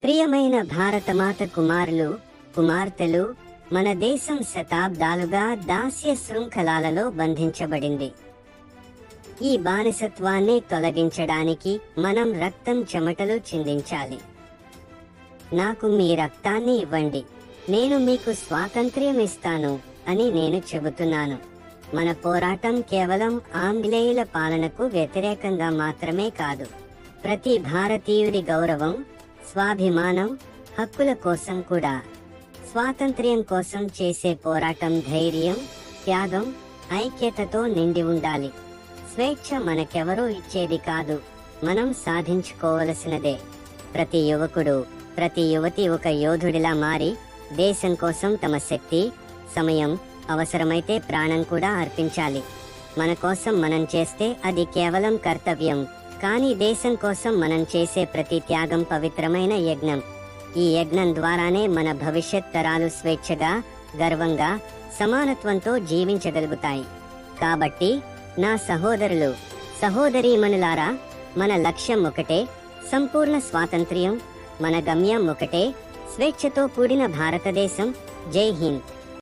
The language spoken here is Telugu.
ప్రియమైన భారతమాత కుమారులు, కుమార్తెలు, మన దేశం శతాబ్దాలుగా దాస్య శృంఖలాలలో బంధించబడింది. ఈ బానిసత్వాన్ని తొలగించడానికి మనం రక్తం చెమటలు చిందించాలి. నాకు మీ రక్తాన్ని ఇవ్వండి, నేను మీకు స్వాతంత్ర్యం ఇస్తాను అని నేను చెబుతున్నాను. మన పోరాటం కేవలం ఆంగ్లేయుల పాలనకు వ్యతిరేకంగా మాత్రమే కాదు, ప్రతి భారతీయుడి గౌరవం, స్వాభిమానం, హక్కుల కోసం కూడా. స్వాతంత్ర్యం కోసం చేసే పోరాటం ధైర్యం, త్యాగం, ఐక్యతతో నిండి ఉండాలి. స్వేచ్ఛ మనకెవరూ ఇచ్చేది కాదు, మనం సాధించుకోవలసినదే. ప్రతి యువకుడు, ప్రతి యువతి ఒక యోధుడిలా మారి దేశం కోసం తమ శక్తి, సమయం, అవసరమైతే ప్రాణం కూడా అర్పించాలి. మన కోసం మనం చేస్తే అది కేవలం కర్తవ్యం, కానీ దేశం కోసం మనం చేసే ప్రతి త్యాగం పవిత్రమైన యజ్ఞం. ఈ యజ్ఞం ద్వారానే మన భవిష్యత్ తరాలు స్వేచ్ఛగా, గర్వంగా, సమానత్వంతో జీవించగలుగుతాయి. కాబట్టి నా సహోదరులు, సహోదరీమణులారా, మన లక్ష్యం ఒకటే, సంపూర్ణ స్వాతంత్ర్యం. మన గమ్యం ఒకటే, స్వేచ్ఛతో కూడిన భారతదేశం. జై హింద్.